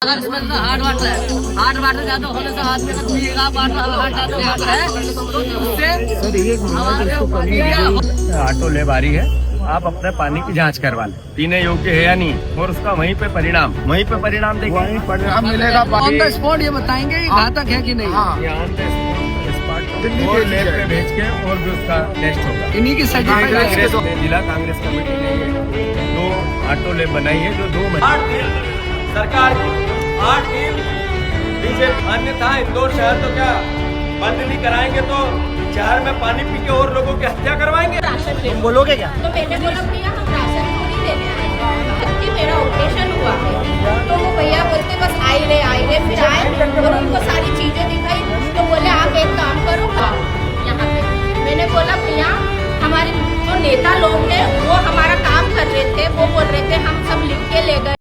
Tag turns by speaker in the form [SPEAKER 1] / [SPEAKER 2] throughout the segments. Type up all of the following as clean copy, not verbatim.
[SPEAKER 1] अगर इसमें तो हार्ड वाटर ज्यादा होने से आदमी का पीएगा हार्ट ज्यादा है तो उससे
[SPEAKER 2] ऑटो ले बारी है, आप अपने पानी की जांच करवा लें, पीने योग्य है या नहीं, और उसका वहीं पे परिणाम देखिए,
[SPEAKER 3] वहीं परिणाम मिलेगा।
[SPEAKER 1] ऑन द स्पॉट ये बताएंगे कि घातक है कि नहीं।
[SPEAKER 2] यहाँ दिल्ली के लैब पे भेज के और भी उसका टेस्ट होगा।
[SPEAKER 1] इन्हीं की सर्टिफिकेट
[SPEAKER 2] जिला कांग्रेस कमेटी ने 2 ऑटो लैब बनाई है जो 2 महीने
[SPEAKER 4] सरकार की 8 दिन बीजेपी, अन्यथा इंदौर शहर तो क्या बंद नहीं कराएंगे तो शहर में पानी पी के और लोगों की हत्या करवाएंगे।
[SPEAKER 5] तुम
[SPEAKER 3] बोलोगे क्या?
[SPEAKER 5] तो मैंने बोला भैया हम राशन थोड़ी लेने आए हैं, जबकि मेरा ऑपरेशन हुआ है। तो वो भैया बोलते बस आई रहे फिर आए और उनको सारी चीजें दिखाई। तो बोले आप एक काम करो यहाँ पे। मैंने बोला भैया हमारे जो नेता लोग हैं वो हमारा काम कर रहे थे, वो बोल रहे थे हम सब लिख के ले गए।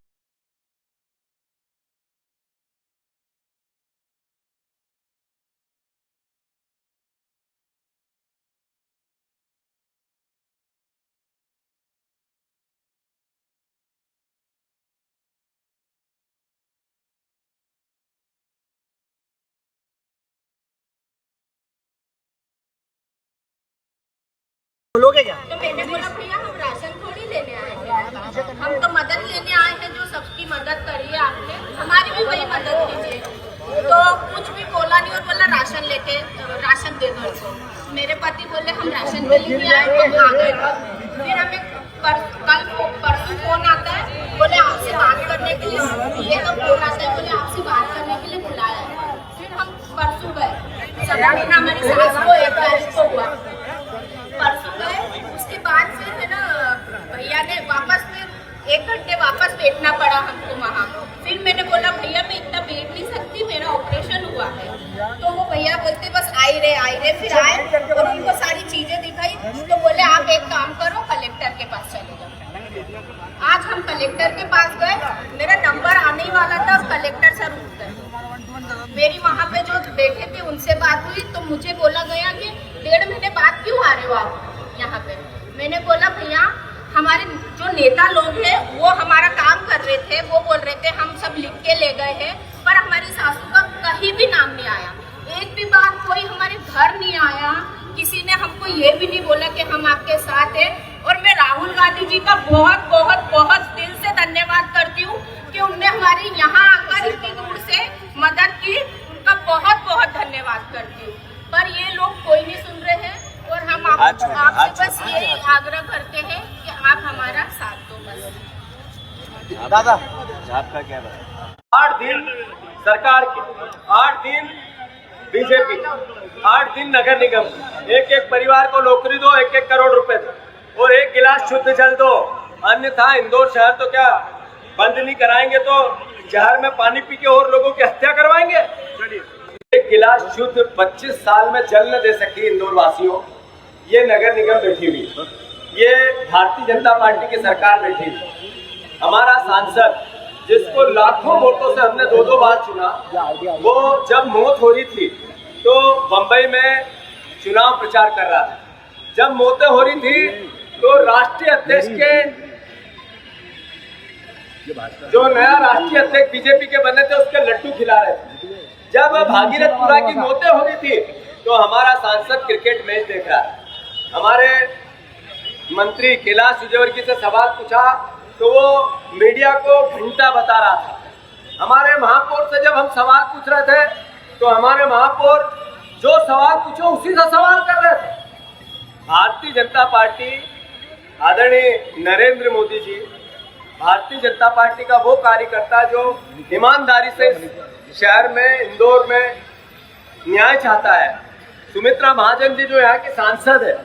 [SPEAKER 3] बोलोगे क्या?
[SPEAKER 5] तो मैंने बोला भैया हम राशन थोड़ी लेने आए हैं, हम तो मदद लेने आए हैं। जो सबकी मदद करी है आपने, हमारी भी वही मदद कीजिए। तो कुछ भी बोला नहीं और बोला राशन दे दो इसको। मेरे पति बोले हम राशन के लिए आए, तो आ गए। फिर हमें परसों फोन आता है, बोले आपसे बात करने के लिए, ये तो फोन आता है बोले आपसे बात करने के लिए बुलाया है। फिर हम परसों गए, सब हमारी सास को 1 तारीख को हुआ, परसों गए। उसके बाद फिर है ना भैया ने वापस फिर 1 घंटे वापस बैठना पड़ा हमको वहाँ। फिर मैंने बोला भैया मैं इतना बैठ नहीं सकती, मेरा ऑपरेशन हुआ है। तो वो भैया बोलते बस आई रहे फिर आए और उनको सारी चीजें दिखाई। तो बोले आप एक काम करो कलेक्टर के पास चले जाओ। आज हम कलेक्टर के पास गए, मेरा नंबर आने ही वाला था और कलेक्टर सर उठ गए। मेरी वहाँ पे जो बैठे थे उनसे बात हुई तो मुझे बोला गया कि 1.5 महीने बाद क्यों आ रहे हो आप यहाँ पे। मैंने बोला भैया हमारे जो नेता लोग हैं वो हमारा काम कर रहे थे, वो बोल रहे थे हम सब लिख के ले गए हैं, पर हमारी सासू का कहीं भी नाम नहीं आया। एक भी बार कोई हमारे घर नहीं आया, किसी ने हमको ये भी नहीं बोला कि हम आपके साथ हैं। और मैं राहुल गांधी जी का बहुत बहुत बहुत दिल से धन्यवाद करती हूँ कि उनने हमारी यहाँ आकर इतनी दूर से मदद की, उनका बहुत बहुत धन्यवाद करती हूँ। पर ये लोग कोई नहीं सुन रहे हैं और हम आपसे बस यही आग्रह करते हैं कि आप हमारा साथ दो बस।
[SPEAKER 3] दादा
[SPEAKER 4] आपका क्या है? 8 दिन सरकार के, 8 दिन बीजेपी, 8 दिन नगर निगम, एक परिवार को नौकरी दो, 1-1 करोड़ रुपए दो और 1 गिलास शुद्ध जल दो, अन्यथा इंदौर शहर तो क्या बंद नहीं कराएंगे तो शहर में पानी पी के और लोगों की हत्या करवाएंगे। 1 गिलास शुद्ध 25 साल में जल न दे सकी इंदौर वासियों, ये नगर निगम बैठी हुई, ये भारतीय जनता पार्टी की सरकार बैठी हुई। हमारा सांसद जिसको लाखों वोटों से हमने 2-2 बार चुना, वो जब मौत हो रही थी तो बंबई में चुनाव प्रचार कर रहा था। जब मौतें हो रही थी तो राष्ट्रीय अध्यक्ष के जो नया राष्ट्रीय अध्यक्ष बीजेपी के बने थे उसके लड्डू खिला रहे थे। जब भागीरथपुरा की मौतें हो रही थी तो हमारा सांसद क्रिकेट मैच देख रहा है। हमारे मंत्री कैलाश विजयवर्गीय से सवाल पूछा तो वो मीडिया को घंटा बता रहा था। हमारे महापौर से जब हम सवाल पूछ रहे थे तो हमारे महापौर जो सवाल पूछो उसी से सवाल कर रहे थे। भारतीय जनता पार्टी, आदरणीय नरेंद्र मोदी जी, भारतीय जनता पार्टी का वो कार्यकर्ता जो ईमानदारी से शहर में, इंदौर में न्याय चाहता है। सुमित्रा महाजन जी जो यहाँ के सांसद है,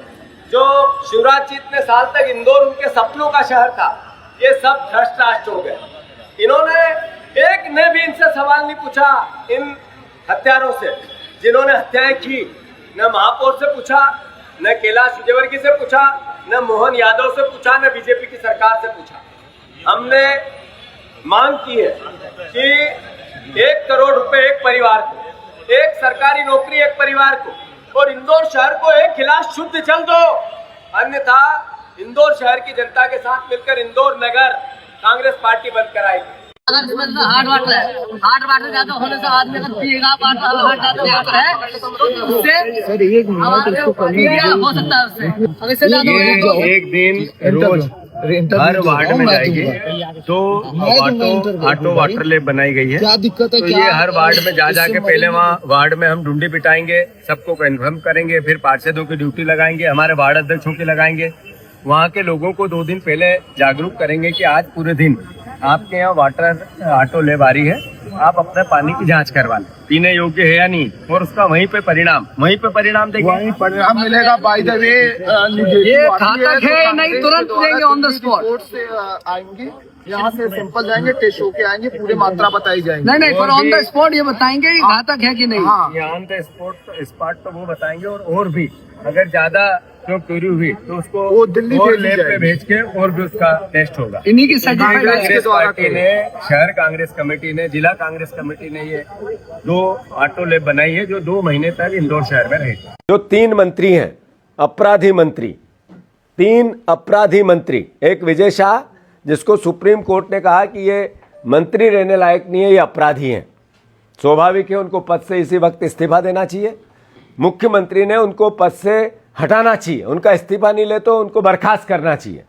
[SPEAKER 4] जो शिवराज जी इतने साल तक इंदौर उनके सपनों का शहर था, ये सब भ्रष्ट राष्ट्र हो गए। इन्होंने एक ने भी इनसे सवाल नहीं पूछा, इन हत्यारों से जिन्होंने हत्याएं की। न महापौर से पूछा, न कैलाश विजयवर्गीय से पूछा, न मोहन यादव से पूछा, न बीजेपी की सरकार से पूछा। हमने मांग की है कि 1 करोड़ रुपए 1 परिवार को, 1 सरकारी नौकरी 1 परिवार को, और इंदौर शहर को 1 गिलास शुद्ध जल दो, अन्यथा इंदौर शहर की जनता के साथ मिलकर इंदौर नगर कांग्रेस पार्टी बंद कराएगी।
[SPEAKER 1] अगर इसमें से हार्ड वाटर ज्यादा होने से आदमी अगर पिएगा हार्ट ज्यादा है तो उससे हमारे हो सकता है उससे अगर इससे ज्यादा
[SPEAKER 2] ये एक दिन रोज हर वार्ड में जाएगी तो ऑटो वाटर लैब बनाई गई है। क्या दिक्कत है? तो ये हर वार्ड में जा जाके पहले वहाँ वार्ड में हम ढूंढी पिटाएंगे, सबको कन्फर्म करेंगे, फिर पार्षदों की ड्यूटी लगाएंगे, हमारे वार्ड अध्यक्षों की लगाएंगे, वहाँ के लोगों को 2 दिन पहले जागरूक करेंगे कि आज पूरे दिन आपके यहाँ वाटर ऑटो लैब आ रही है, आप अपने पानी की जांच करवा लें, पीने योग्य है या नहीं, और उसका वहीं पे परिणाम देखिए,
[SPEAKER 3] वहीं परिणाम मिलेगा। बाय द वे
[SPEAKER 1] ये घातक है नहीं, तुरंत देंगे ऑन द स्पॉट
[SPEAKER 3] से आएंगे, यहाँ से सैंपल जाएंगे, टेस्ट होके आएंगे, पूरी मात्रा बताई जाएगी।
[SPEAKER 1] नहीं पर ऑन द स्पॉट ये बताएंगे घातक है कि नहीं।
[SPEAKER 2] हाँ, ऑन द स्पॉट तो वो बताएंगे, और भी अगर ज्यादा जो चोरी हुई तो उसको
[SPEAKER 3] वो दिल्ली
[SPEAKER 2] लैब पे भेज के और भी उसका टेस्ट होगा।
[SPEAKER 1] इन्हीं की सर्टिफिकेट
[SPEAKER 2] कांग्रेस पार्टी ने, शहर कांग्रेस कमेटी ने, जिला कांग्रेस कमेटी ने ये 2 ऑटो लैब बनाई है जो 2 महीने तक इंदौर शहर में रहेगी।
[SPEAKER 6] जो 3 मंत्री हैं, अपराधी मंत्री, 3 अपराधी मंत्री, एक विजय शाह जिसको सुप्रीम कोर्ट ने कहा कि ये मंत्री रहने लायक नहीं है, ये अपराधी हैं, स्वाभाविक है उनको पद से इसी वक्त इस्तीफा देना चाहिए। मुख्यमंत्री ने उनको पद से हटाना चाहिए, उनका इस्तीफा नहीं ले तो उनको बर्खास्त करना चाहिए।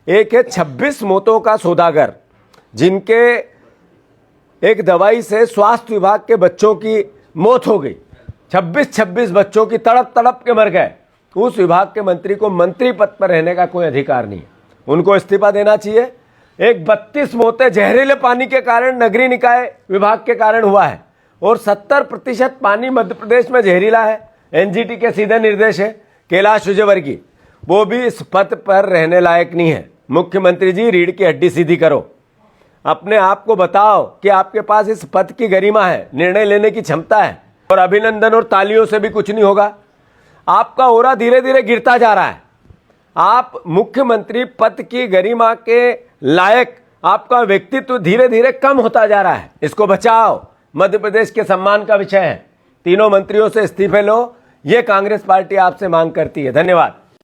[SPEAKER 6] एक है 26 मौतों का सौदागर, जिनके एक दवाई से स्वास्थ्य विभाग के बच्चों की मौत हो गई, 26 बच्चों की तड़प तड़प के मर गए। उस विभाग के मंत्री को मंत्री पद पर रहने का कोई अधिकार नहीं है, उनको इस्तीफा देना चाहिए। एक 32 मौतें जहरीले पानी के कारण नगरीय निकाय विभाग के कारण हुआ है, और 70% पानी मध्य प्रदेश में जहरीला है। एनजीटी के सीधे निर्देश है। कैलाश विजयवर्गीय वो भी इस पद पर रहने लायक नहीं है। मुख्यमंत्री जी, रीढ़ की हड्डी सीधी करो, अपने आप को बताओ कि आपके पास इस पद की गरिमा है, निर्णय लेने की क्षमता है, और अभिनंदन और तालियों से भी कुछ नहीं होगा। आपका ओरा धीरे धीरे गिरता जा रहा है, आप मुख्यमंत्री पद की गरिमा के लायक, आपका व्यक्तित्व धीरे धीरे कम होता जा रहा है। इसको बचाओ, मध्य प्रदेश के सम्मान का विषय है। तीनों मंत्रियों से इस्तीफे लो, ये कांग्रेस पार्टी आपसे मांग करती है। धन्यवाद।